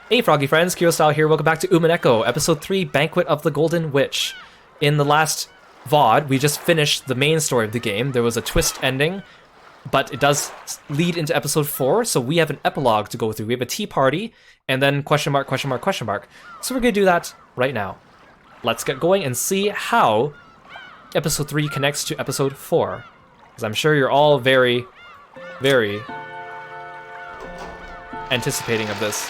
Hey Froggy friends, Kirostyle here, welcome back to Umineko, Episode 3, Banquet of the Golden Witch. In the last VOD, we just finished the main story of the game. There was a twist ending, but it does lead into Episode 4, so we have an epilogue to go through. We have a tea party, and then question mark, question mark, question mark. So we're gonna do that right now. Let's get going and see how Episode 3 connects to Episode 4. Because I'm sure you're all very, very anticipating of this.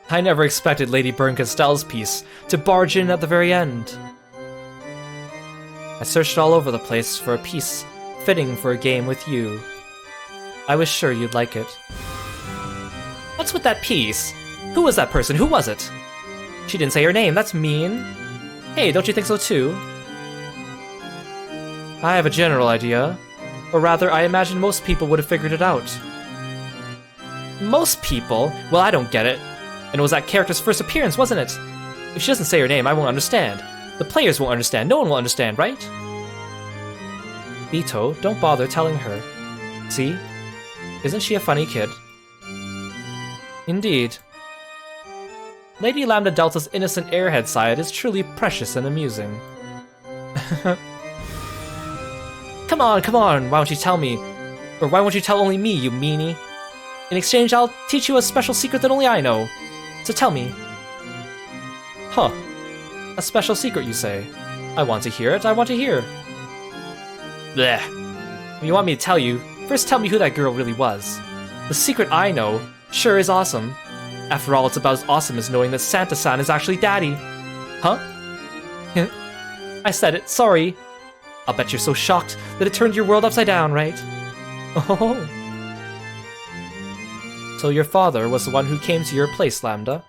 I never expected Lady Berncastell's piece to barge in at the very end. I searched all over the place for a piece fitting for a game with you. I was sure you'd like it. What's with that piece? Who was that person? Who was it? She didn't say her name, that's mean. Hey, don't you think so too? I have a general idea. Or rather, I imagine most people would have figured it out. Most people? Well, I don't get it. And it was that character's first appearance, wasn't it? If she doesn't say her name, I won't understand. The players won't understand. No one will understand, right? Bito, don't bother telling her. See? Isn't she a funny kid? Indeed. Lady Lambda Delta's innocent airhead side is truly precious and amusing. Come on, why don't you tell me? Or why won't you tell only me, you meanie? In exchange, I'll teach you a special secret that only I know. So tell me. Huh. A special secret, you say? I want to hear it, I want to hear. Blech. If you want me to tell you, first tell me who that girl really was. The secret I know sure is awesome. After all, it's about as awesome as knowing that Santa-san is actually Daddy. Huh? I said it, sorry. I'll bet you're so shocked that it turned your world upside down, right? Oh. So your father was the one who came to your place, Lambda?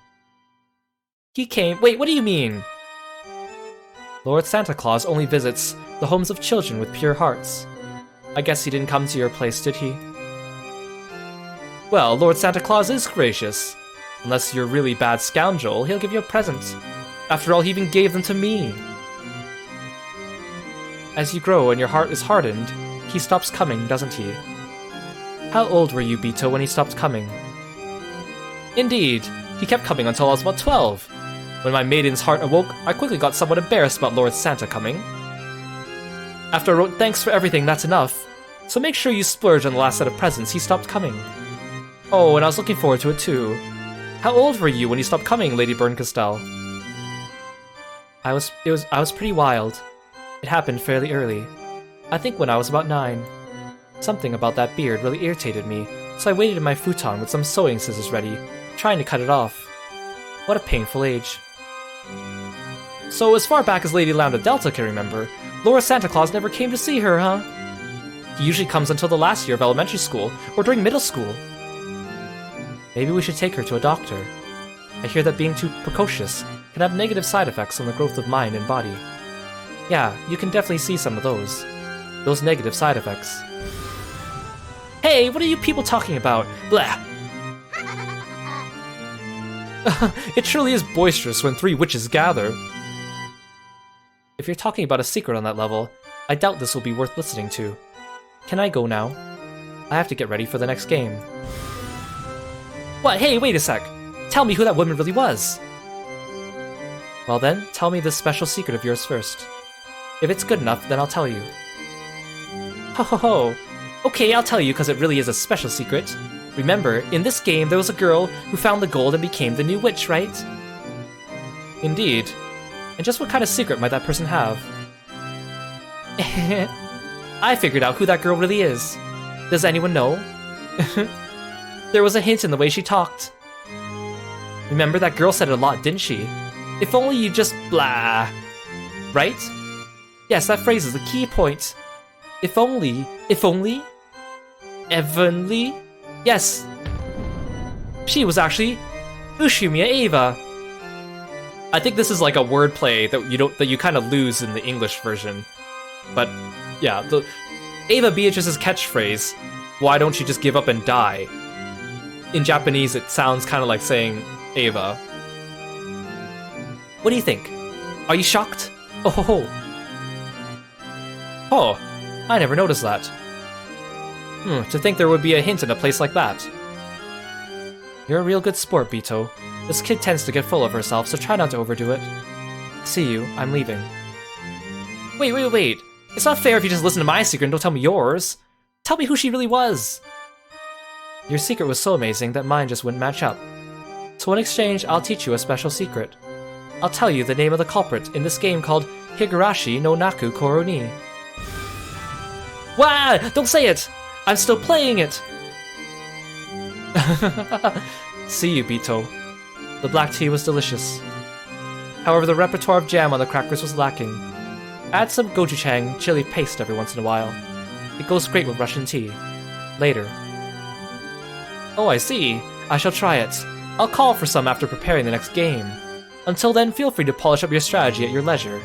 He came— wait, what do you mean? Lord Santa Claus only visits the homes of children with pure hearts. I guess he didn't come to your place, did he? Well, Lord Santa Claus is gracious. Unless you're a really bad scoundrel, he'll give you a present. After all, he even gave them to me. As you grow and your heart is hardened, he stops coming, doesn't he? How old were you, Bito, when he stopped coming? Indeed, he kept coming until I was about 12. When my maiden's heart awoke, I quickly got somewhat embarrassed about Lord Santa coming. After I wrote thanks for everything, that's enough. So make sure you splurge on the last set of presents, he stopped coming. Oh, and I was looking forward to it too. How old were you when he stopped coming, Lady Berncastell? I was pretty wild. It happened fairly early. I think when I was about 9. Something about that beard really irritated me, so I waited in my futon with some sewing scissors ready, trying to cut it off. What a painful age. So as far back as Lady Lambda Delta can remember, Lord Santa Claus never came to see her, huh? He usually comes until the last year of elementary school, or during middle school. Maybe we should take her to a doctor. I hear that being too precocious can have negative side effects on the growth of mind and body. Yeah, you can definitely see some of those negative side effects. Hey, what are you people talking about? Blah! It truly is boisterous when 3 witches gather. If you're talking about a secret on that level, I doubt this will be worth listening to. Can I go now? I have to get ready for the next game. What? Hey, wait a sec! Tell me who that woman really was! Well then, tell me this special secret of yours first. If it's good enough, then I'll tell you. Ho ho ho! Okay, I'll tell you because it really is a special secret. Remember, in this game there was a girl who found the gold and became the new witch, right? Indeed. And just what kind of secret might that person have? I figured out who that girl really is. Does anyone know? There was a hint in the way she talked. Remember, that girl said it a lot, didn't she? If only you just blah. Right? Yes, that phrase is the key point. If only. Evenly? Yes. She was actually Ushumiya Eva. I think this is like a wordplay that you kind of lose in the English version. But yeah, the Ava Beatrice's catchphrase, "Why don't you just give up and die?" in Japanese it sounds kind of like saying Ava. What do you think? Are you shocked? Oh ho ho. Oh, I never noticed that. To think there would be a hint in a place like that. You're a real good sport, Bito. This kid tends to get full of herself, so try not to overdo it. See you, I'm leaving. Wait. It's not fair if you just listen to my secret and don't tell me yours. Tell me who she really was. Your secret was so amazing that mine just wouldn't match up. So in exchange, I'll teach you a special secret. I'll tell you the name of the culprit in this game called Higurashi no Naku Koro ni. Wah! Don't say it! I'm still playing it! See you, Bito. The black tea was delicious. However, the repertoire of jam on the crackers was lacking. Add some gochujang chili paste every once in a while. It goes great with Russian tea. Later. Oh, I see. I shall try it. I'll call for some after preparing the next game. Until then, feel free to polish up your strategy at your leisure.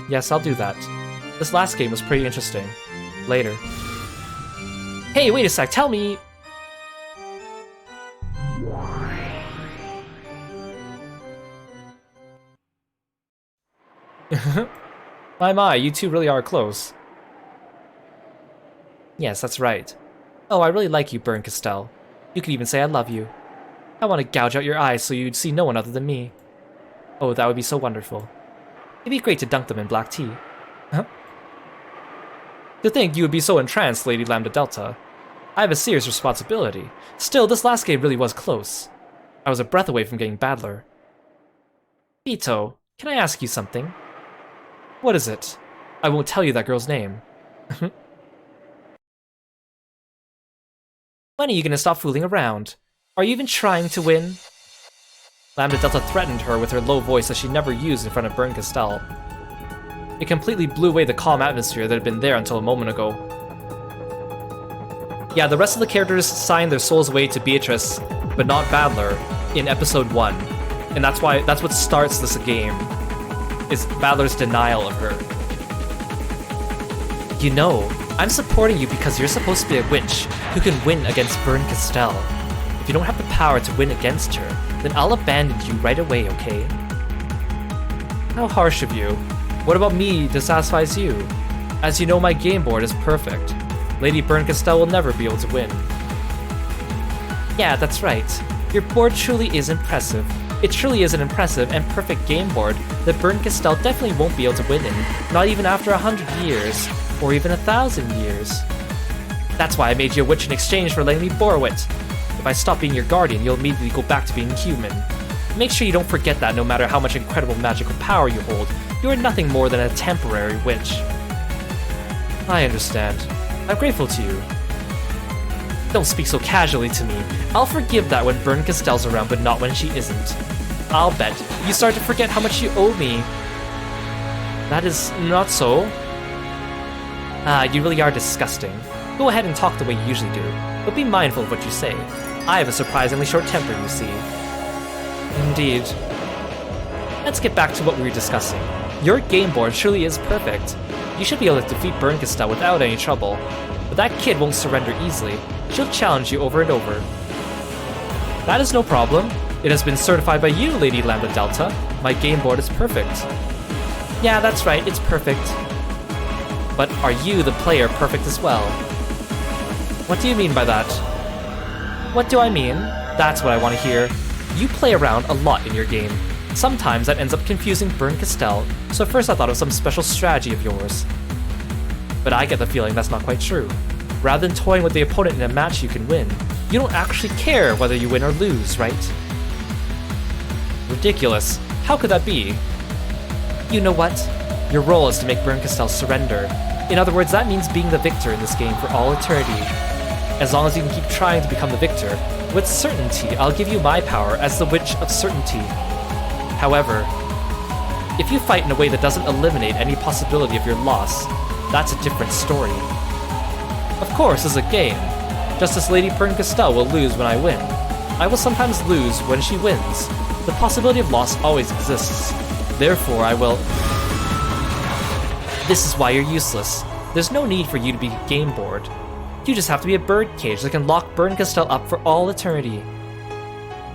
Yes, I'll do that. This last game was pretty interesting. Later. Hey, wait a sec, tell me... My, you two really are close. Yes, that's right. Oh, I really like you, Kirostyle. You could even say I love you. I want to gouge out your eyes so you'd see no one other than me. Oh, that would be so wonderful. It'd be great to dunk them in black tea. Huh? To think you would be so entranced, Lady Lambda Delta. I have a serious responsibility. Still, this last game really was close. I was a breath away from getting Badler. Bito, can I ask you something? What is it? I won't tell you that girl's name. When are you gonna stop fooling around? Are you even trying to win? Lambda Delta threatened her with her low voice that she never used in front of Kirostyle. It completely blew away the calm atmosphere that had been there until a moment ago. Yeah, the rest of the characters signed their souls away to Beatrice, but not Badler, in episode 1. And that's what starts this game, is Badler's denial of her. You know, I'm supporting you because you're supposed to be a witch who can win against Kirostyle. If you don't have the power to win against her, then I'll abandon you right away, okay? How harsh of you. What about me dissatisfies you? As you know, my game board is perfect. Lady Kirostyle will never be able to win. Yeah, that's right. Your board truly is impressive. It truly is an impressive and perfect game board that Kirostyle definitely won't be able to win in, not even after 100 years, or even 1,000 years. That's why I made you a witch in exchange for letting me borrow it. If I stop being your guardian, you'll immediately go back to being human. Make sure you don't forget that no matter how much incredible magical power you hold, you are nothing more than a temporary witch. I understand. I'm grateful to you. Don't speak so casually to me. I'll forgive that when Kirostyle's around, but not when she isn't. I'll bet you start to forget how much you owe me. That is not so. You really are disgusting. Go ahead and talk the way you usually do, but be mindful of what you say. I have a surprisingly short temper, you see. Indeed. Let's get back to what we were discussing. Your game board surely is perfect. You should be able to defeat Kirostyle without any trouble. But that kid won't surrender easily. She'll challenge you over and over. That is no problem. It has been certified by you, Lady Lambda Delta. My game board is perfect. Yeah, that's right, it's perfect. But are you, the player, perfect as well? What do you mean by that? What do I mean? That's what I want to hear. You play around a lot in your game. Sometimes that ends up confusing Kirostyle, so at first I thought it was some special strategy of yours. But I get the feeling that's not quite true. Rather than toying with the opponent in a match you can win, you don't actually care whether you win or lose, right? Ridiculous. How could that be? You know what? Your role is to make Kirostyle surrender. In other words, that means being the victor in this game for all eternity. As long as you can keep trying to become the victor, with certainty I'll give you my power as the Witch of Certainty. However, if you fight in a way that doesn't eliminate any possibility of your loss, that's a different story. Of course, it's a game. Just as Lady Kirostyle will lose when I win, I will sometimes lose when she wins. The possibility of loss always exists. Therefore, I will... This is why you're useless. There's no need for you to be game bored. You just have to be a birdcage that can lock Bernkastel up for all eternity.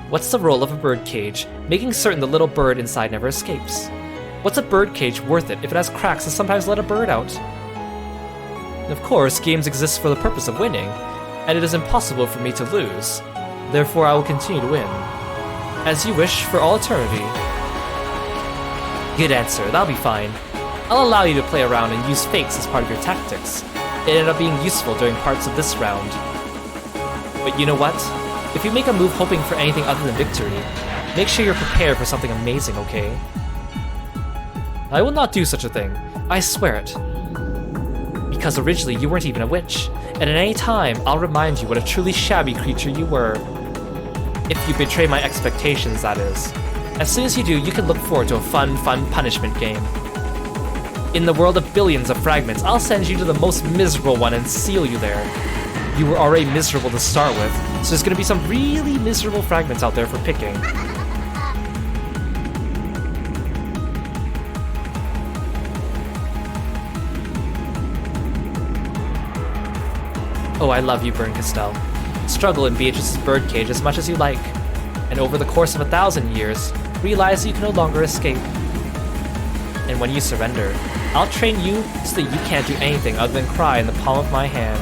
What's the role of a birdcage? Making certain the little bird inside never escapes. What's a birdcage worth it if it has cracks that sometimes let a bird out? Of course, games exist for the purpose of winning, and it is impossible for me to lose. Therefore, I will continue to win. As you wish, for all eternity. Good answer, that'll be fine. I'll allow you to play around and use fakes as part of your tactics. It ended up being useful during parts of this round. But you know what? If you make a move hoping for anything other than victory, make sure you're prepared for something amazing, okay? I will not do such a thing. I swear it. Because originally you weren't even a witch, and at any time I'll remind you what a truly shabby creature you were. If you betray my expectations, that is. As soon as you do, you can look forward to a fun punishment game. In the world of billions of fragments, I'll send you to the most miserable one and seal you there. You were already miserable to start with, so there's gonna be some really miserable fragments out there for picking. Oh, I love you, Bernkastel. Struggle in Beatrice's birdcage as much as you like, and over the course of 1,000 years, realize you can no longer escape. And when you surrender, I'll train you so that you can't do anything other than cry in the palm of my hand.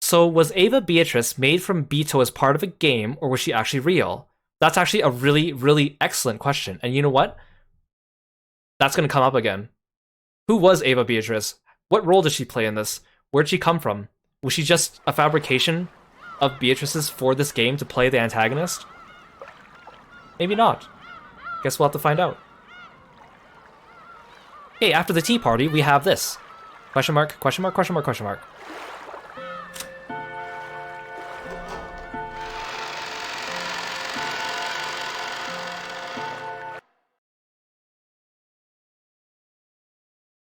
So was Ava Beatrice made from Beto as part of a game, or was she actually real? That's actually a really, really excellent question. And you know what? That's going to come up again. Who was Ava Beatrice? What role did she play in this? Where'd she come from? Was she just a fabrication of Beatrice's for this game to play the antagonist? Maybe not. Guess we'll have to find out. Hey, after the tea party, we have this. Question mark, question mark, question mark, question mark.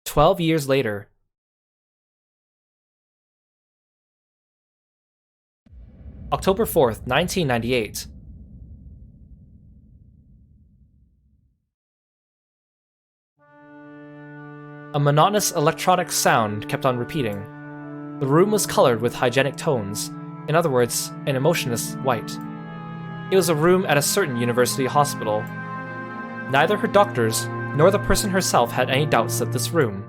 "12 years later." October 4th, 1998. A monotonous electronic sound kept on repeating. The room was colored with hygienic tones, in other words, an emotionless white. It was a room at a certain university hospital. Neither her doctors nor the person herself had any doubts that this room,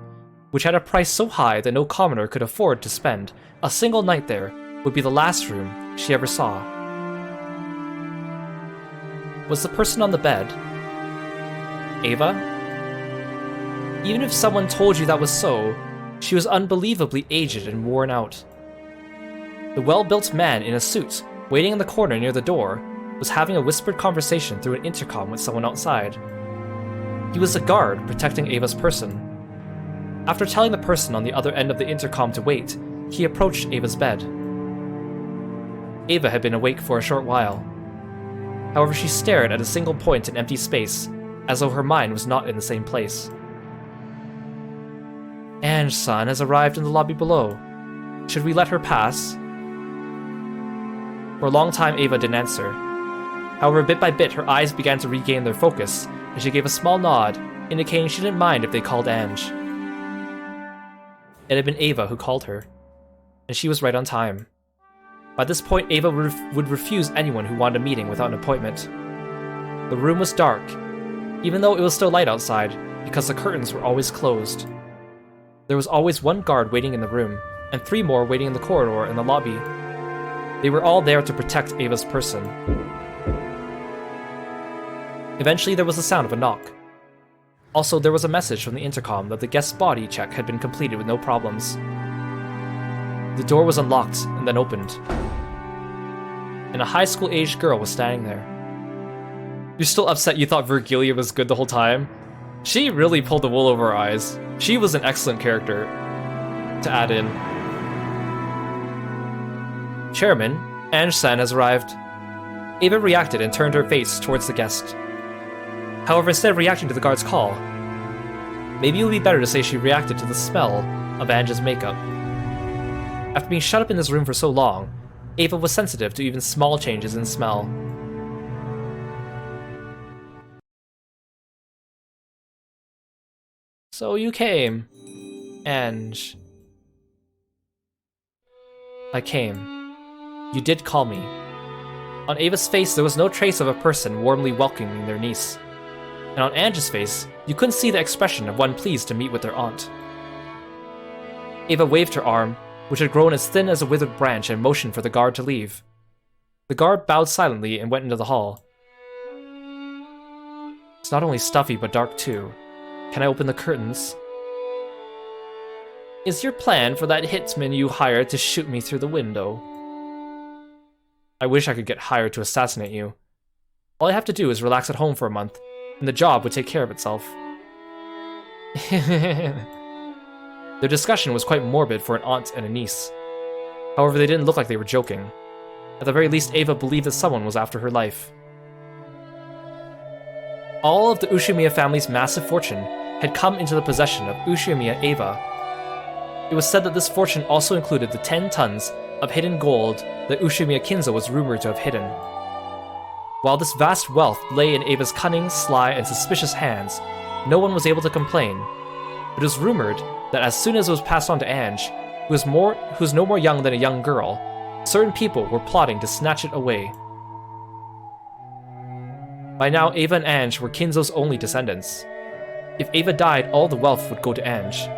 which had a price so high that no commoner could afford to spend a single night there, would be the last room she ever saw. Was the person on the bed Ava? Even if someone told you that was so, she was unbelievably aged and worn out. The well-built man in a suit, waiting in the corner near the door, was having a whispered conversation through an intercom with someone outside. He was a guard protecting Ava's person. After telling the person on the other end of the intercom to wait, he approached Ava's bed. Ava had been awake for a short while. However, she stared at a single point in empty space, as though her mind was not in the same place. "Ange-san has arrived in the lobby below. Should we let her pass?" For a long time, Ava didn't answer. However, bit by bit, her eyes began to regain their focus, and she gave a small nod, indicating she didn't mind if they called Ange. It had been Ava who called her, and she was right on time. By this point, Ava would refuse anyone who wanted a meeting without an appointment. The room was dark, even though it was still light outside, because the curtains were always closed. There was always one guard waiting in the room, and 3 more waiting in the corridor and the lobby. They were all there to protect Ava's person. Eventually, there was the sound of a knock. Also, there was a message from the intercom that the guest's body check had been completed with no problems. The door was unlocked and then opened, and a high school-aged girl was standing there. You're still upset you thought Virgilia was good the whole time? She really pulled the wool over her eyes. She was an excellent character to add in. "Chairman, Ange-san has arrived. Ava reacted and turned her face towards the guest. However, instead of reacting to the guard's call, maybe it would be better to say she reacted to the smell of Ange's makeup. After being shut up in this room for so long, Ava was sensitive to even small changes in smell. So you came, Ange. I came. You did call me. On Ava's face, there was no trace of a person warmly welcoming their niece. And on Ange's face, you couldn't see the expression of one pleased to meet with their aunt. Ava waved her arm, which had grown as thin as a withered branch, and motioned for the guard to leave. The guard bowed silently and went into the hall. It's not only stuffy, but dark too. Can I open the curtains? Is your plan for that hitman you hired to shoot me through the window? I wish I could get hired to assassinate you. All I have to do is relax at home for a month, and the job would take care of itself. Their discussion was quite morbid for an aunt and a niece. However, they didn't look like they were joking. At the very least, Ava believed that someone was after her life. All of the Ushimiya family's massive fortune had come into the possession of Ushimiya Ava. It was said that this fortune also included the 10 tons of hidden gold that Ushimiya Kinzo was rumored to have hidden. While this vast wealth lay in Ava's cunning, sly, and suspicious hands, no one was able to complain. It was rumored that as soon as it was passed on to Ange, who was no more young than a young girl, certain people were plotting to snatch it away. By now, Ava and Ange were Kinzo's only descendants. If Ava died, all the wealth would go to Ange.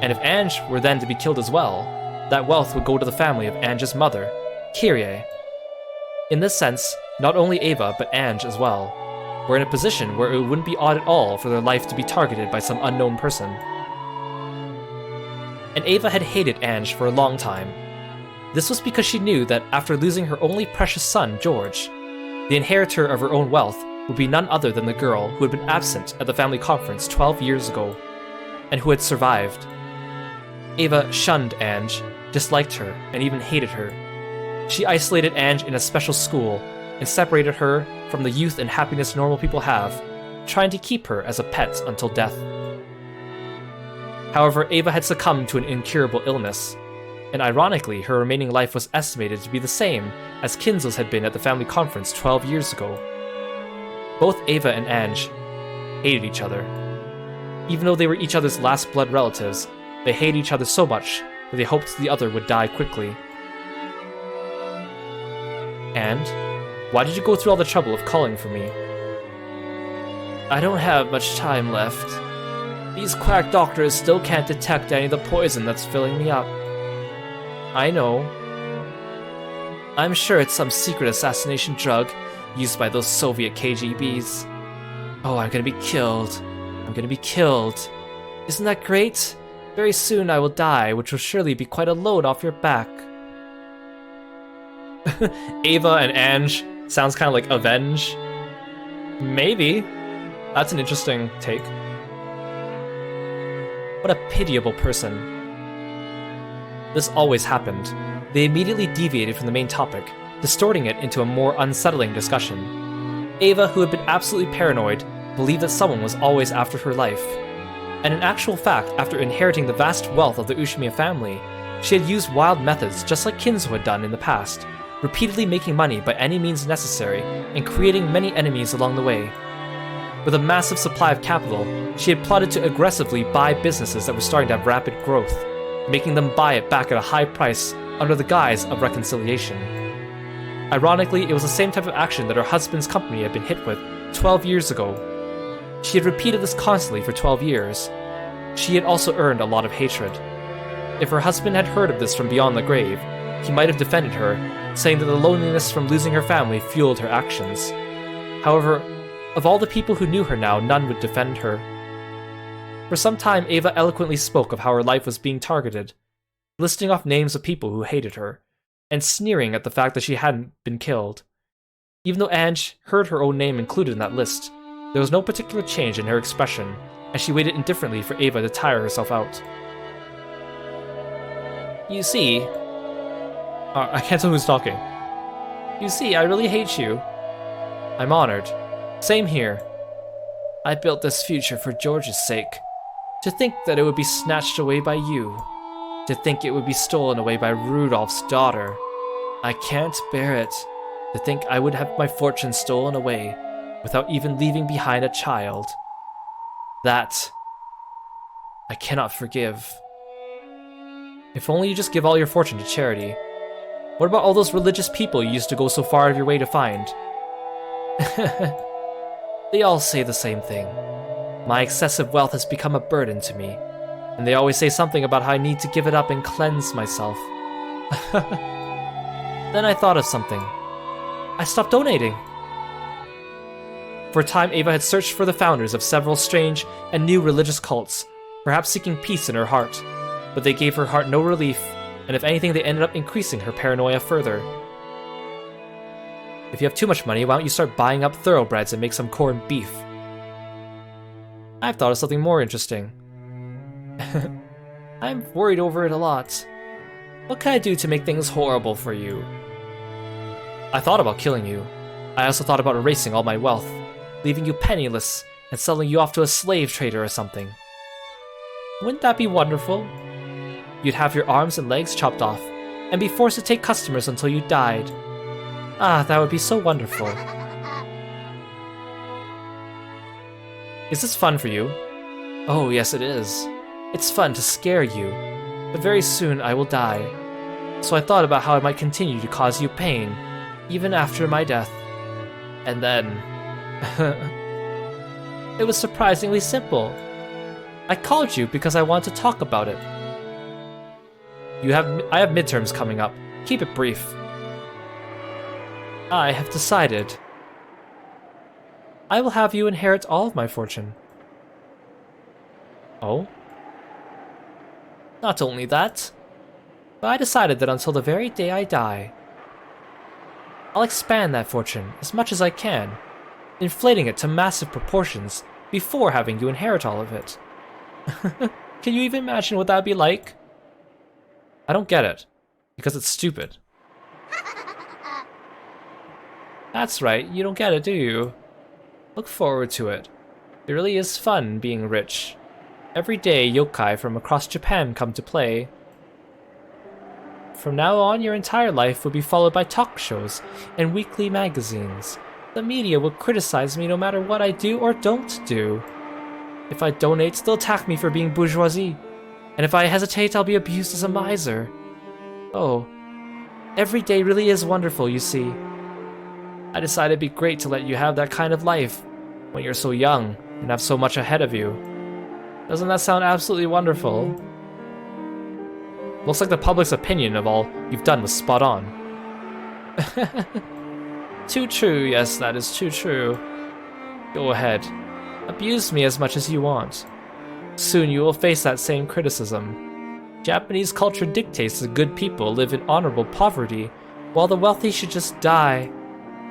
And if Ange were then to be killed as well, that wealth would go to the family of Ange's mother, Kirie. In this sense, not only Ava, but Ange as well, were in a position where it wouldn't be odd at all for their life to be targeted by some unknown person. And Ava had hated Ange for a long time. This was because she knew that after losing her only precious son, George, the inheritor of her own wealth would be none other than the girl who had been absent at the family conference 12 years ago, and who had survived. Ava shunned Ange, disliked her, and even hated her. She isolated Ange in a special school and separated her from the youth and happiness normal people have, trying to keep her as a pet until death. However, Ava had succumbed to an incurable illness, and ironically, her remaining life was estimated to be the same as Kinzo's had been at the family conference 12 years ago. Both Ava and Ange hated each other. Even though they were each other's last blood relatives, they hated each other so much that they hoped the other would die quickly. And why did you go through all the trouble of calling for me? I don't have much time left. These quack doctors still can't detect any of the poison that's filling me up. I know. I'm sure it's some secret assassination drug used by those Soviet KGBs. Oh, I'm gonna be killed. I'm gonna be killed. Isn't that great? Very soon I will die, which will surely be quite a load off your back. Ava and Ange sounds kind of like Avenge. Maybe. That's an interesting take. What a pitiable person. This always happened. They immediately deviated from the main topic, distorting it into a more unsettling discussion. Ava, who had been absolutely paranoid, believed that someone was always after her life. And in actual fact, after inheriting the vast wealth of the Ushimiya family, she had used wild methods just like Kinzo had done in the past, repeatedly making money by any means necessary and creating many enemies along the way. With a massive supply of capital, she had plotted to aggressively buy businesses that were starting to have rapid growth, making them buy it back at a high price under the guise of reconciliation. Ironically, it was the same type of action that her husband's company had been hit with 12 years ago. She had repeated this constantly for 12 years. She had also earned a lot of hatred. If her husband had heard of this from beyond the grave, he might have defended her, saying that the loneliness from losing her family fueled her actions. However, of all the people who knew her now, none would defend her. For some time, Ava eloquently spoke of how her life was being targeted, listing off names of people who hated her, and sneering at the fact that she hadn't been killed. Even though Ange heard her own name included in that list, there was no particular change in her expression, as she waited indifferently for Ava to tire herself out. You see... I can't tell who's talking. You see, I really hate you. I'm honored. Same here. I built this future for George's sake. To think that it would be snatched away by you. To think it would be stolen away by Rudolph's daughter. I can't bear it. To think I would have my fortune stolen away without even leaving behind a child. That I cannot forgive. If only you just give all your fortune to charity. What about all those religious people you used to go so far out of your way to find? They all say the same thing. My excessive wealth has become a burden to me, and they always say something about how I need to give it up and cleanse myself. Then I thought of something. I stopped donating. For a time, Ava had searched for the founders of several strange and new religious cults, perhaps seeking peace in her heart, but they gave her heart no relief, and if anything, they ended up increasing her paranoia further. If you have too much money, why don't you start buying up thoroughbreds and make some corned beef? I've thought of something more interesting. I'm worried over it a lot. What can I do to make things horrible for you? I thought about killing you. I also thought about erasing all my wealth, leaving you penniless, and selling you off to a slave trader or something. Wouldn't that be wonderful? You'd have your arms and legs chopped off, and be forced to take customers until you died. Ah, that would be so wonderful. Is this fun for you? Oh, yes it is. It's fun to scare you, but very soon I will die. So I thought about how I might continue to cause you pain, even after my death. And then... It was surprisingly simple. I called you because I wanted to talk about it. I have midterms coming up. Keep it brief. I have decided. I will have you inherit all of my fortune. Oh? Not only that, but I decided that until the very day I die, I'll expand that fortune as much as I can, inflating it to massive proportions before having you inherit all of it. Can you even imagine what that would be like? I don't get it, because it's stupid. That's right, you don't get it, do you? Look forward to it. It really is fun being rich. Every day, yokai from across Japan come to play. From now on, your entire life will be followed by talk shows and weekly magazines. The media will criticize me no matter what I do or don't do. If I donate, they'll attack me for being bourgeoisie. And if I hesitate, I'll be abused as a miser. Oh, every day really is wonderful, you see. I decided it'd be great to let you have that kind of life when you're so young and have so much ahead of you. Doesn't that sound absolutely wonderful? Looks like the public's opinion of all you've done was spot on. Too true, yes, that is too true. Go ahead. Abuse me as much as you want. Soon you will face that same criticism. Japanese culture dictates that good people live in honorable poverty, while the wealthy should just die.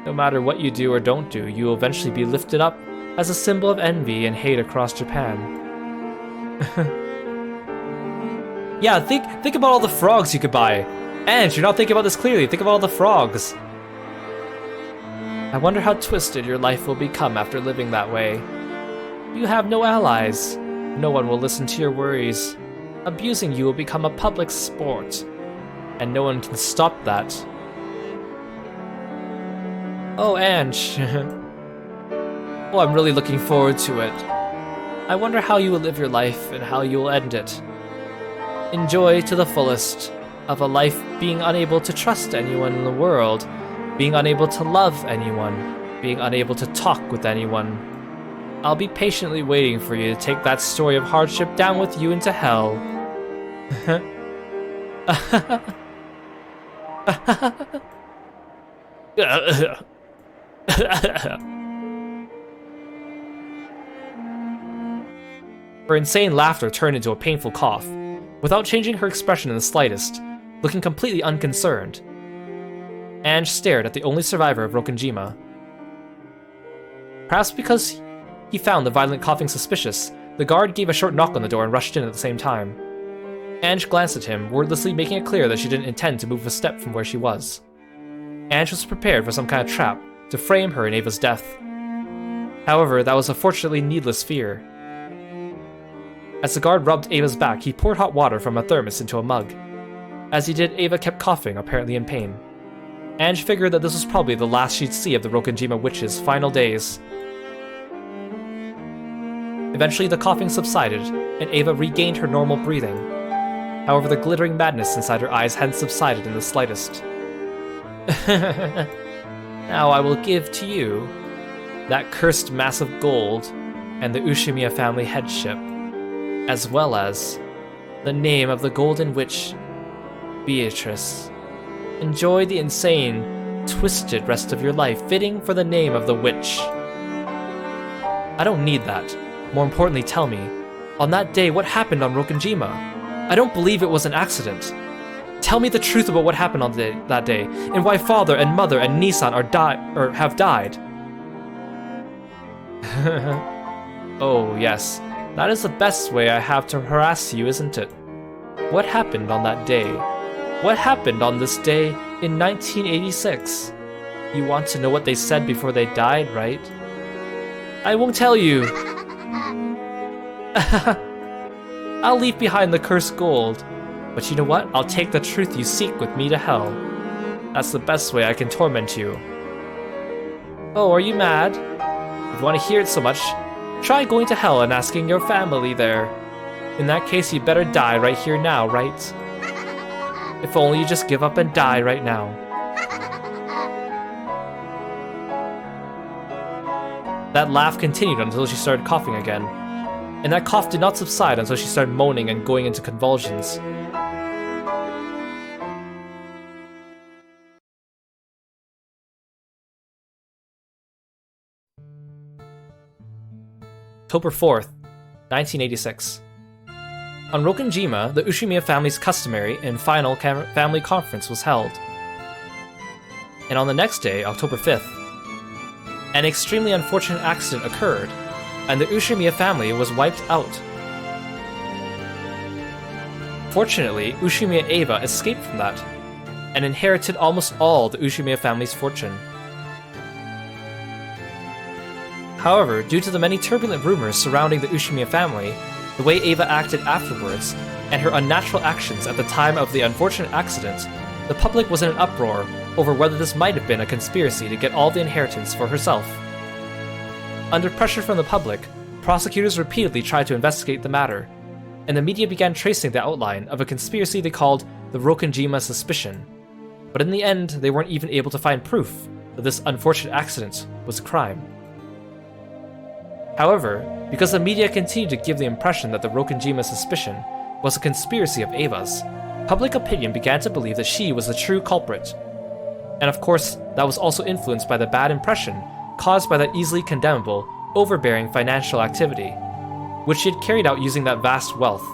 No matter what you do or don't do, you will eventually be lifted up as a symbol of envy and hate across Japan. Yeah, think about all the frogs you could buy. And you're not thinking about this clearly. Think about all the frogs. I wonder how twisted your life will become after living that way. You have no allies. No one will listen to your worries. Abusing you will become a public sport. And no one can stop that. Oh, Ange. Oh, I'm really looking forward to it. I wonder how you will live your life and how you will end it. Enjoy to the fullest of a life being unable to trust anyone in the world, being unable to love anyone, being unable to talk with anyone. I'll be patiently waiting for you to take that story of hardship down with you into hell. Her insane laughter turned into a painful cough, without changing her expression in the slightest, looking completely unconcerned. Ange stared at the only survivor of Rokonjima. Perhaps because he found the violent coughing suspicious, the guard gave a short knock on the door and rushed in at the same time. Ange glanced at him, wordlessly making it clear that she didn't intend to move a step from where she was. Ange was prepared for some kind of trap to frame her in Ava's death. However, that was a fortunately needless fear. As the guard rubbed Ava's back, he poured hot water from a thermos into a mug. As he did, Ava kept coughing, apparently in pain. Ange figured that this was probably the last she'd see of the Rokkenjima witch's final days. Eventually, the coughing subsided, and Ava regained her normal breathing. However, the glittering madness inside her eyes hadn't subsided in the slightest. Now I will give to you that cursed mass of gold and the Ushimiya family headship, as well as the name of the Golden Witch, Beatrice. Enjoy the insane, twisted rest of your life, fitting for the name of the witch. I don't need that. More importantly, tell me, on that day, what happened on Rokkenjima? I don't believe it was an accident. Tell me the truth about what happened on that day, and why father and mother and Nissan have died. Oh yes, that is the best way I have to harass you, isn't it? What happened on that day? What happened on this day in 1986? You want to know what they said before they died, right? I won't tell you! I'll leave behind the cursed gold. But you know what? I'll take the truth you seek with me to hell. That's the best way I can torment you. Oh, are you mad? If you want to hear it so much, try going to hell and asking your family there. In that case, you better die right here now, right? If only you just give up and die right now. That laugh continued until she started coughing again. And that cough did not subside until she started moaning and going into convulsions. October 4th, 1986. On Rokkenjima, the Ushimiya family's customary and final family conference was held. And on the next day, October 5th, an extremely unfortunate accident occurred, and the Ushimiya family was wiped out. Fortunately, Ushimiya Eva escaped from that, and inherited almost all the Ushimiya family's fortune. However, due to the many turbulent rumors surrounding the Ushimiya family, the way Eva acted afterwards, and her unnatural actions at the time of the unfortunate accident, the public was in an uproar over whether this might have been a conspiracy to get all the inheritance for herself. Under pressure from the public, prosecutors repeatedly tried to investigate the matter, and the media began tracing the outline of a conspiracy they called the Rokkenjima suspicion. But in the end, they weren't even able to find proof that this unfortunate accident was a crime. However, because the media continued to give the impression that the Rokkenjima suspicion was a conspiracy of Eva's, public opinion began to believe that she was the true culprit. And of course, that was also influenced by the bad impression caused by that easily condemnable, overbearing financial activity, which she had carried out using that vast wealth.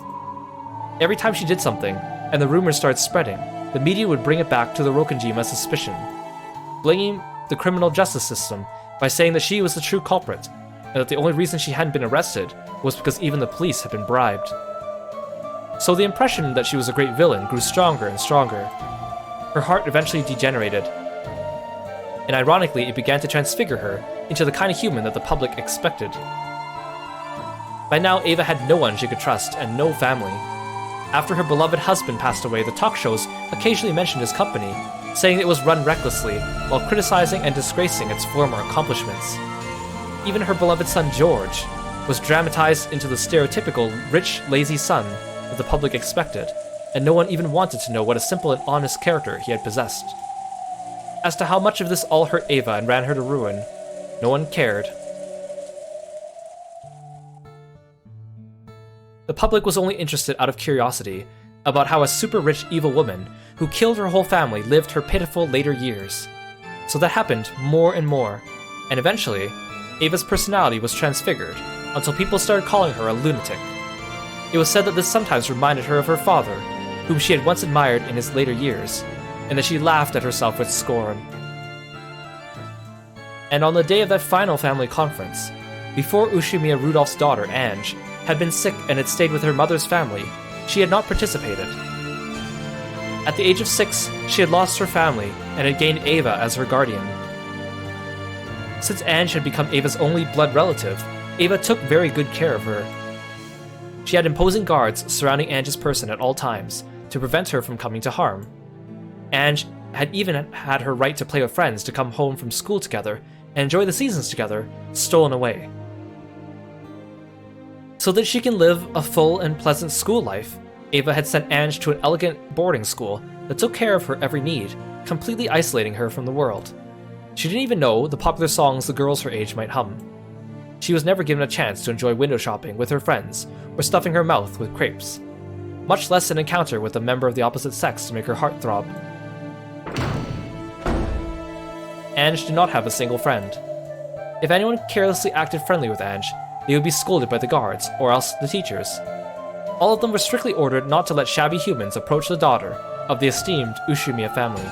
Every time she did something, and the rumors started spreading, the media would bring it back to the Rokkenjima suspicion, blaming the criminal justice system by saying that she was the true culprit, and that the only reason she hadn't been arrested was because even the police had been bribed. So the impression that she was a great villain grew stronger and stronger. Her heart eventually degenerated, and ironically it began to transfigure her into the kind of human that the public expected. By now, Eva had no one she could trust and no family. After her beloved husband passed away, the talk shows occasionally mentioned his company, saying it was run recklessly while criticizing and disgracing its former accomplishments. Even her beloved son George was dramatized into the stereotypical rich, lazy son that the public expected, and no one even wanted to know what a simple and honest character he had possessed. As to how much of this all hurt Eva and ran her to ruin, no one cared. The public was only interested out of curiosity about how a super-rich evil woman who killed her whole family lived her pitiful later years. So that happened more and more, and eventually, Eva's personality was transfigured until people started calling her a lunatic. It was said that this sometimes reminded her of her father, whom she had once admired in his later years, and that she laughed at herself with scorn. And on the day of that final family conference, before Ushimiya Rudolph's daughter, Ange, had been sick and had stayed with her mother's family, she had not participated. At the age of 6, she had lost her family and had gained Ava as her guardian. Since Ange had become Ava's only blood relative, Ava took very good care of her. She had imposing guards surrounding Ange's person at all times to prevent her from coming to harm. Ange had even had her right to play with friends to come home from school together and enjoy the seasons together stolen away. So that she can live a full and pleasant school life, Ava had sent Ange to an elegant boarding school that took care of her every need, completely isolating her from the world. She didn't even know the popular songs the girls her age might hum. She was never given a chance to enjoy window shopping with her friends or stuffing her mouth with crepes, much less an encounter with a member of the opposite sex to make her heart throb. Ange did not have a single friend. If anyone carelessly acted friendly with Ange, they would be scolded by the guards or else the teachers. All of them were strictly ordered not to let shabby humans approach the daughter of the esteemed Ushimiya family.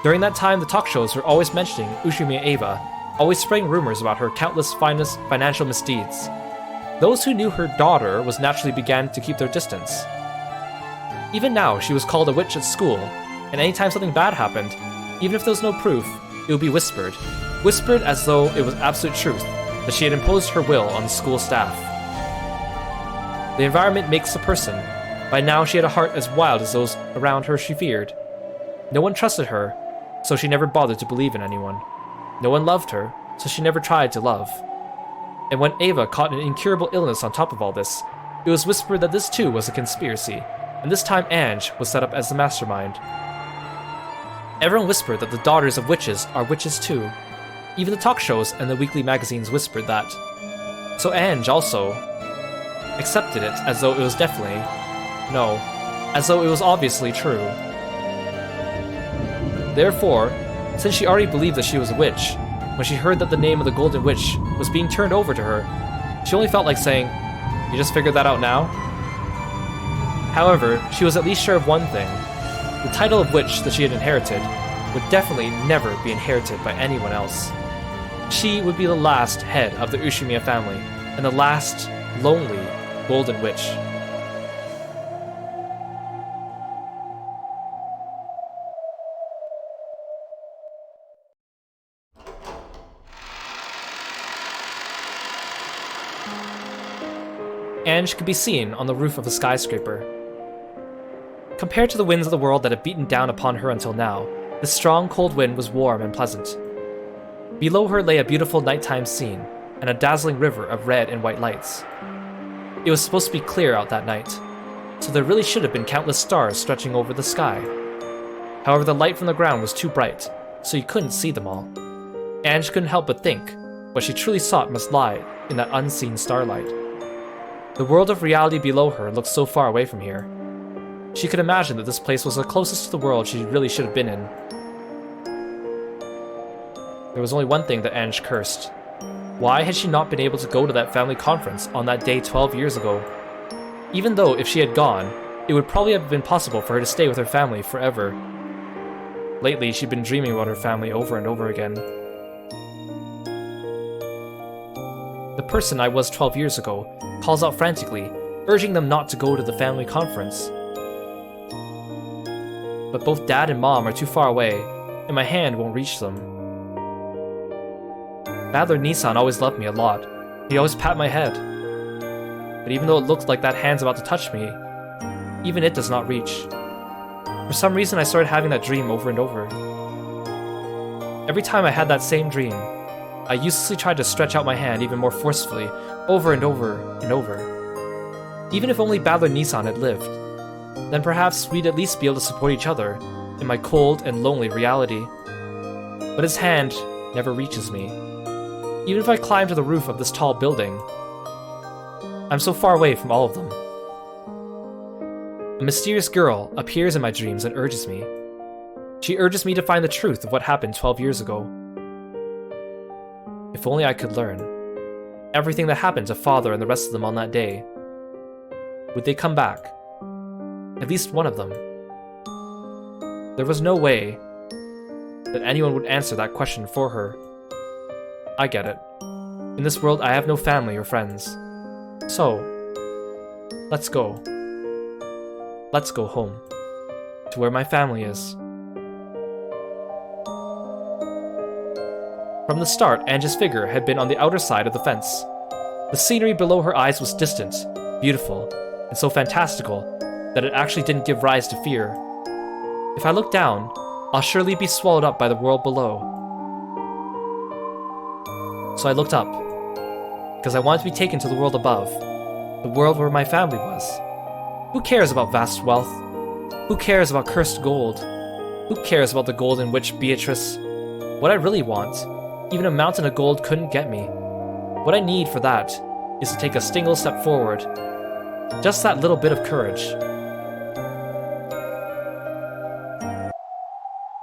During that time, the talk shows were always mentioning Ushimiya Ava, always spreading rumors about her countless financial misdeeds. Those who knew her daughter was naturally began to keep their distance. Even now, she was called a witch at school, and anytime something bad happened, even if there was no proof, it would be whispered as though it was absolute truth, that she had imposed her will on the school staff. The environment makes a person. By now she had a heart as wild as those around her she feared. No one trusted her, so she never bothered to believe in anyone. No one loved her, so she never tried to love. And when Ava caught an incurable illness on top of all this, it was whispered that this too was a conspiracy, and this time Ange was set up as the mastermind. Everyone whispered that the daughters of witches are witches too. Even the talk shows and the weekly magazines whispered that. So Ange also accepted it as though it was as though it was obviously true. Therefore, since she already believed that she was a witch, when she heard that the name of the Golden Witch was being turned over to her, she only felt like saying, "You just figured that out now?" However, she was at least sure of one thing. The title of witch that she had inherited would definitely never be inherited by anyone else. She would be the last head of the Ushimiya family, and the last, lonely, Golden Witch. Ange could be seen on the roof of a skyscraper. Compared to the winds of the world that had beaten down upon her until now, this strong, cold wind was warm and pleasant. Below her lay a beautiful nighttime scene, and a dazzling river of red and white lights. It was supposed to be clear out that night, so there really should have been countless stars stretching over the sky. However, the light from the ground was too bright, so you couldn't see them all. Ange couldn't help but think, what she truly sought must lie in that unseen starlight. The world of reality below her looked so far away from here. She could imagine that this place was the closest to the world she really should have been in. There was only one thing that Ange cursed. Why had she not been able to go to that family conference on that day 12 years ago? Even though if she had gone, it would probably have been possible for her to stay with her family forever. Lately, she'd been dreaming about her family over and over again. The person I was 12 years ago calls out frantically, urging them not to go to the family conference. But both Dad and Mom are too far away, and my hand won't reach them. Battler Nissan always loved me a lot. He always pat my head. But even though it looks like that hand's about to touch me, even it does not reach. For some reason I started having that dream over and over. Every time I had that same dream, I uselessly tried to stretch out my hand even more forcefully, over and over and over. Even if only Battler Nissan had lived, then perhaps we'd at least be able to support each other in my cold and lonely reality. But his hand never reaches me. Even if I climb to the roof of this tall building, I'm so far away from all of them. A mysterious girl appears in my dreams and urges me. She urges me to find the truth of what happened 12 years ago. If only I could learn everything that happened to Father and the rest of them on that day. Would they come back? At least one of them. There was no way that anyone would answer that question for her. I get it. In this world, I have no family or friends. So, let's go. Let's go home. to where my family is. From the start, Ange's figure had been on the outer side of the fence. The scenery below her eyes was distant, beautiful, and so fantastical that it actually didn't give rise to fear. If I look down, I'll surely be swallowed up by the world below. So I looked up, because I wanted to be taken to the world above, the world where my family was. Who cares about vast wealth? Who cares about cursed gold? Who cares about the gold in which Beatrice? What I really want, even a mountain of gold couldn't get me. What I need for that is to take a single step forward. Just that little bit of courage.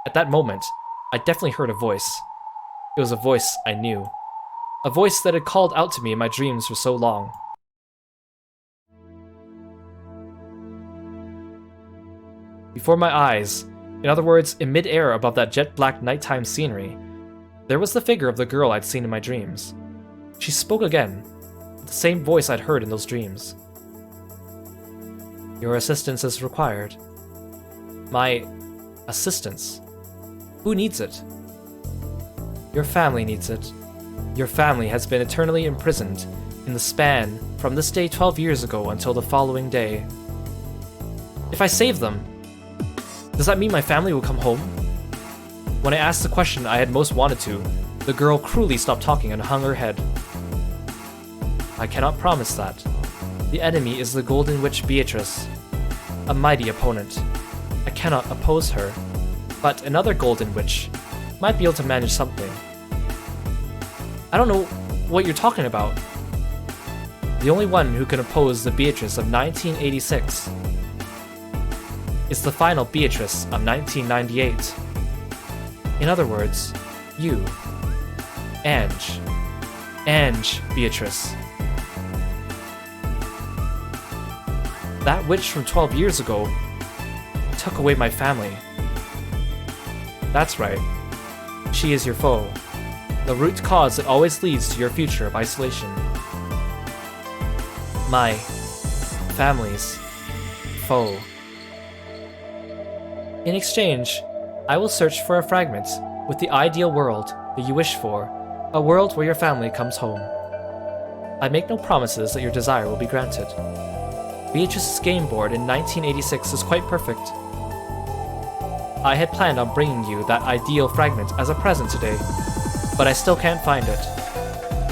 At that moment, I definitely heard a voice. It was a voice I knew. A voice that had called out to me in my dreams for so long. Before my eyes, in other words, in mid-air above that jet-black nighttime scenery, there was the figure of the girl I'd seen in my dreams. She spoke again, with the same voice I'd heard in those dreams. Your assistance is required. My assistance? Who needs it? Your family needs it. Your family has been eternally imprisoned in the span from this day 12 years ago until the following day. If I save them, does that mean my family will come home? When I asked the question I had most wanted to, the girl cruelly stopped talking and hung her head. I cannot promise that. The enemy is the Golden Witch Beatrice, a mighty opponent. I cannot oppose her, but another Golden Witch might be able to manage something. I don't know what you're talking about. The only one who can oppose the Beatrice of 1986 is the final Beatrice of 1998. In other words, you. Ange Beatrice. That witch from 12 years ago took away my family. That's right. She is your foe. The root cause that always leads to your future of isolation. My family's foe. In exchange, I will search for a fragment with the ideal world that you wish for, a world where your family comes home. I make no promises that your desire will be granted. Beatrice's game board in 1986 is quite perfect. I had planned on bringing you that ideal fragment as a present today, but I still can't find it.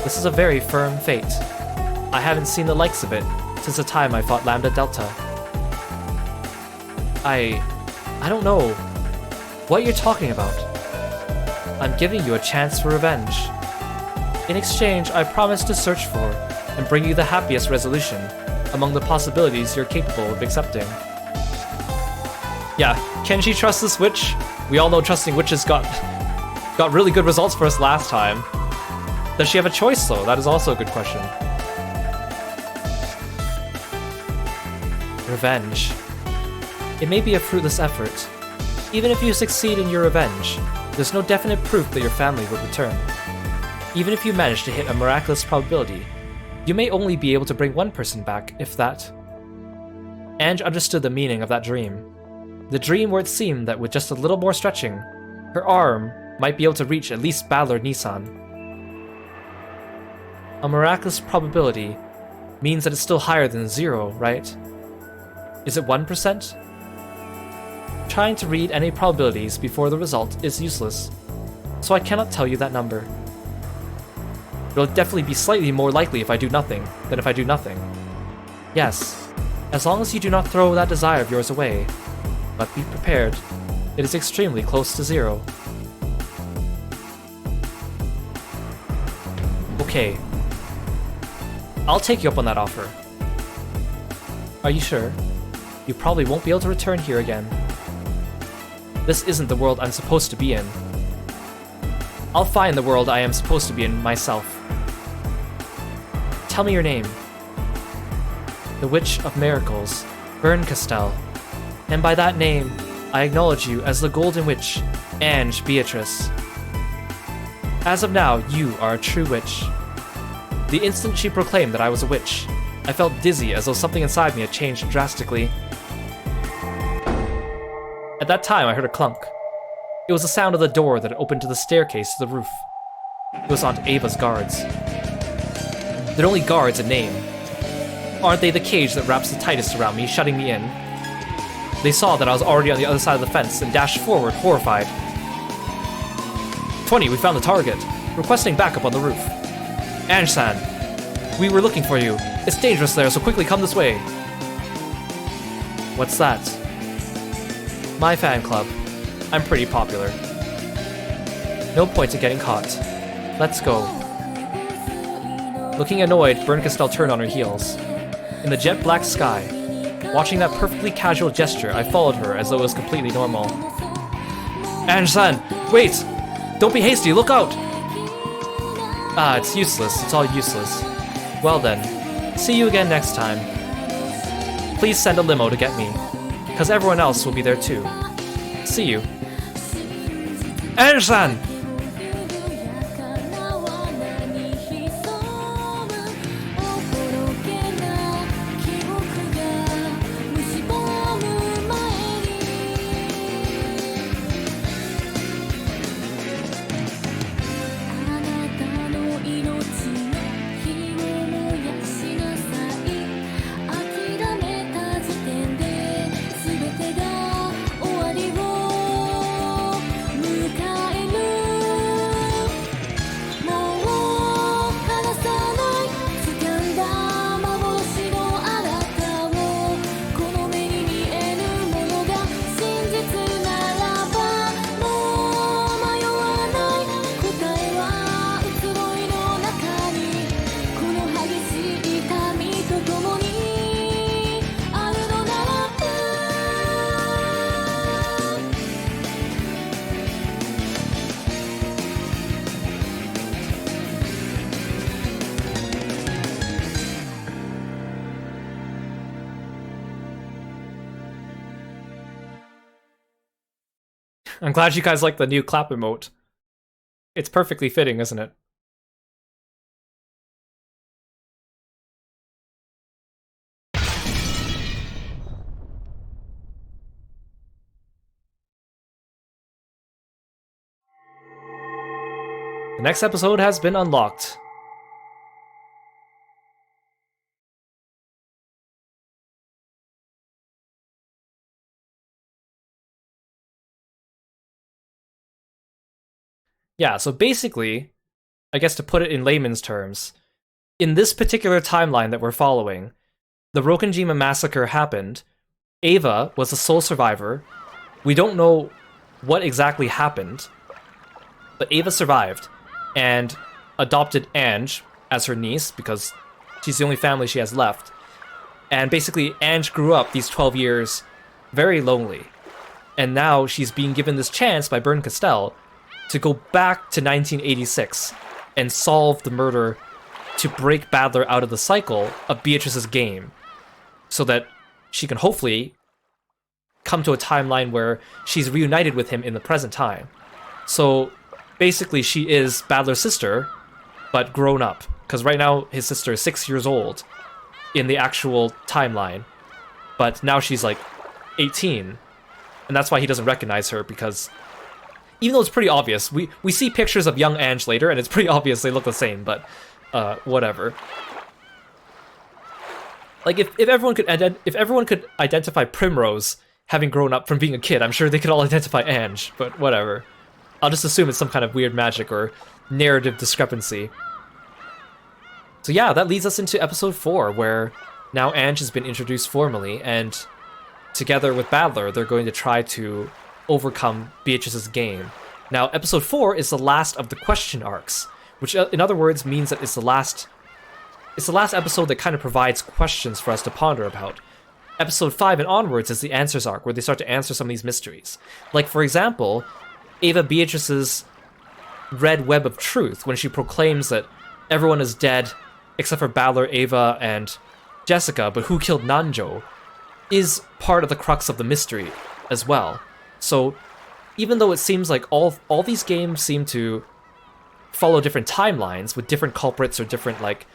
This is a very firm fate. I haven't seen the likes of it since the time I fought Lambda Delta. I don't know what you're talking about. I'm giving you a chance for revenge. In exchange, I promise to search for and bring you the happiest resolution among the possibilities you're capable of accepting. Yeah, can she trust this witch? We all know trusting witches got really good results for us last time. Does she have a choice though? That is also a good question. Revenge. It may be a fruitless effort. Even if you succeed in your revenge, there's no definite proof that your family will return. Even if you manage to hit a miraculous probability, you may only be able to bring one person back, if that. Ange understood the meaning of that dream. The dream where it seemed that with just a little more stretching, her arm might be able to reach at least Battler Nissan. A miraculous probability means that it's still higher than 0, right? Is it 1%? Trying to read any probabilities before the result is useless, so I cannot tell you that number. It'll definitely be slightly more likely if I do nothing than if I do nothing. Yes, as long as you do not throw that desire of yours away, but be prepared, it is extremely close to 0. Okay, I'll take you up on that offer. Are you sure? You probably won't be able to return here again. This isn't the world I'm supposed to be in. I'll find the world I am supposed to be in myself. Tell me your name. The Witch of Miracles, Berncastel. And by that name, I acknowledge you as the Golden Witch, Ange Beatrice. As of now, you are a true witch. The instant she proclaimed that I was a witch, I felt dizzy as though something inside me had changed drastically. At that time, I heard a clunk. It was the sound of the door that opened to the staircase to the roof. It was Aunt Ava's guards. They're only guards in name. Aren't they the cage that wraps the tightest around me, shutting me in? They saw that I was already on the other side of the fence and dashed forward, horrified. 20, we found the target. Requesting backup on the roof. Ange-san, we were looking for you. It's dangerous there, so quickly come this way. What's that? My fan club. I'm pretty popular. No point in getting caught. Let's go. Looking annoyed, Burn Castell turned on her heels. In the jet black sky, watching that perfectly casual gesture, I followed her as though it was completely normal. Ange-san, wait! Don't be hasty, look out! Ah, it's useless. It's all useless. Well then, see you again next time. Please send a limo to get me, because everyone else will be there too. See you. Ange-san! I'm glad you guys like the new clap emote. It's perfectly fitting, isn't it? The next episode has been unlocked. Yeah, so basically, I guess to put it in layman's terms, in this particular timeline that we're following, the Rokenjima massacre happened, Ava was the sole survivor, we don't know what exactly happened, but Ava survived, and adopted Ange as her niece, because she's the only family she has left, and basically Ange grew up these 12 years very lonely, and now she's being given this chance by Burn Castell to go back to 1986 and solve the murder to break Badler out of the cycle of Beatrice's game, so that she can hopefully come to a timeline where she's reunited with him in the present time. So basically she is Badler's sister, but grown up, because right now his sister is 6 years old in the actual timeline, but now she's like 18, and that's why he doesn't recognize her, because even though it's pretty obvious, we see pictures of young Ange later, and it's pretty obvious they look the same, but whatever. Like, if everyone could identify Primrose having grown up from being a kid, I'm sure they could all identify Ange, but whatever. I'll just assume it's some kind of weird magic or narrative discrepancy. So yeah, that leads us into episode 4, where now Ange has been introduced formally, and together with Badler, they're going to try to overcome Beatrice's game. Now, episode 4 is the last of the question arcs, which in other words means that it's the last episode that kind of provides questions for us to ponder about. Episode 5 and onwards is the answers arc, where they start to answer some of these mysteries. Like, for example, Ava Beatrice's red web of truth, when she proclaims that everyone is dead except for Badler, Ava, and Jessica, but who killed Nanjo, is part of the crux of the mystery as well. So, even though it seems like all these games seem to follow different timelines with different culprits or different, like,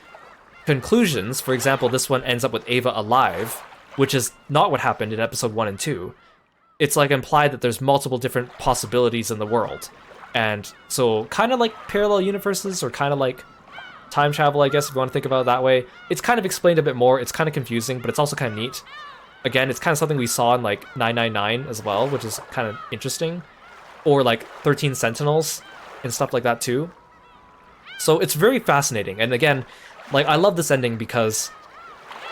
conclusions, for example, this one ends up with Ava alive, which is not what happened in episode 1 and 2, it's like implied that there's multiple different possibilities in the world. And so kind of like parallel universes, or kind of like time travel, I guess, if you want to think about it that way. It's kind of explained a bit more. It's kind of confusing, but it's also kind of neat. Again, it's kind of something we saw in like 999 as well, which is kind of interesting. Or like 13 Sentinels and stuff like that too. So it's very fascinating. And again, like, I love this ending because,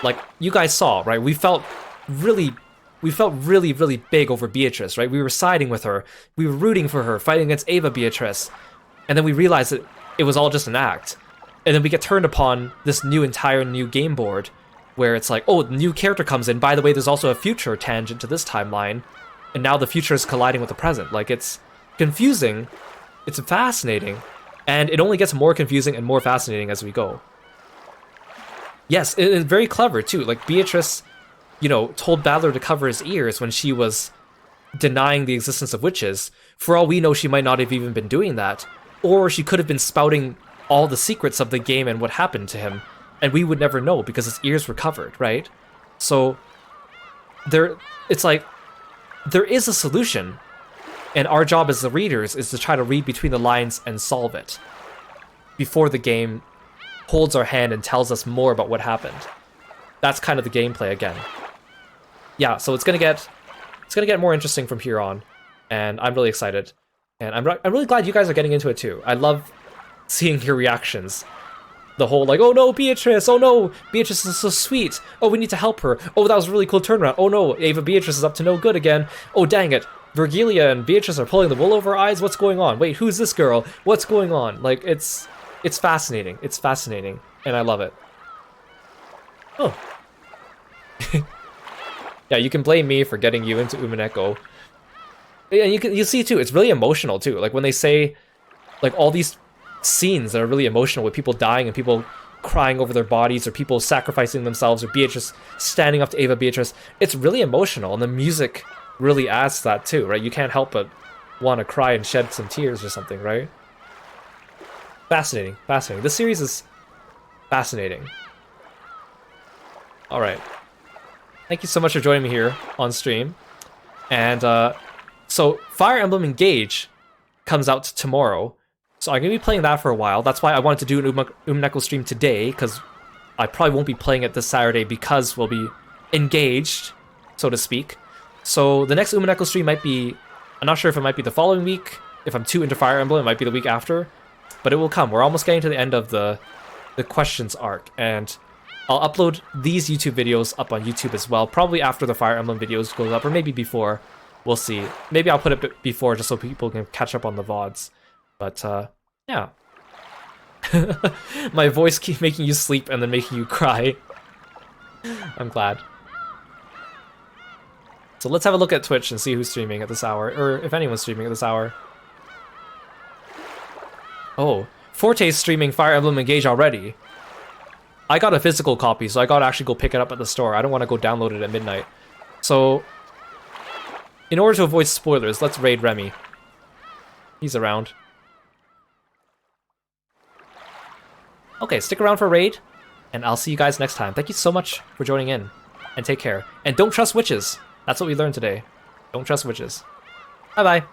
like, you guys saw, right? We felt really, really big over Beatrice, right? We were siding with her. We were rooting for her, fighting against Ava Beatrice. And then we realized that it was all just an act. And then we get turned upon this entire new game board where it's like, oh, the new character comes in. By the way, there's also a future tangent to this timeline. And now the future is colliding with the present. Like, it's confusing. It's fascinating. And it only gets more confusing and more fascinating as we go. Yes, it is very clever, too. Like, Beatrice, you know, told Battler to cover his ears when she was denying the existence of witches. For all we know, she might not have even been doing that. Or she could have been spouting all the secrets of the game and what happened to him. And we would never know because his ears were covered, right? So, it's like, there is a solution. And our job as the readers is to try to read between the lines and solve it before the game holds our hand and tells us more about what happened. That's kind of the gameplay again. Yeah, so it's gonna get more interesting from here on, and I'm really excited. And I'm really glad you guys are getting into it too. I love seeing your reactions. The whole like, oh no, Beatrice! Oh no, Beatrice is so sweet! Oh, we need to help her! Oh, that was a really cool turnaround! Oh no, Ava Beatrice is up to no good again! Oh, dang it! Virgilia and Beatrice are pulling the wool over our eyes? What's going on? Wait, who's this girl? What's going on? Like, it's fascinating. It's fascinating, and I love it. Oh. Yeah, you can blame me for getting you into Umineko. And you see too, it's really emotional too. Like when they say, like all these scenes that are really emotional with people dying and people crying over their bodies, or people sacrificing themselves, or Beatrice standing up to Ava Beatrice. It's really emotional, and the music really adds to that too, right? You can't help but want to cry and shed some tears or something, right? Fascinating, fascinating. This series is fascinating. Alright. Thank you so much for joining me here on stream. And, so Fire Emblem Engage comes out tomorrow. So I'm going to be playing that for a while. That's why I wanted to do an Umineko stream today, because I probably won't be playing it this Saturday because we'll be engaged, so to speak. So the next Umineko stream might be, I'm not sure if it might be the following week. If I'm too into Fire Emblem, it might be the week after. But it will come. We're almost getting to the end of the questions arc. And I'll upload these YouTube videos up on YouTube as well. Probably after the Fire Emblem videos goes up, or maybe before. We'll see. Maybe I'll put it before just so people can catch up on the VODs. But, yeah. My voice keeps making you sleep and then making you cry. I'm glad. So let's have a look at Twitch and see who's streaming at this hour, or if anyone's streaming at this hour. Oh, Forte's streaming Fire Emblem Engage already. I got a physical copy, so I gotta actually go pick it up at the store. I don't want to go download it at midnight. So, in order to avoid spoilers, let's raid Remy. He's around. Okay, stick around for raid, and I'll see you guys next time. Thank you so much for joining in, and take care. And don't trust witches. That's what we learned today. Don't trust witches. Bye-bye.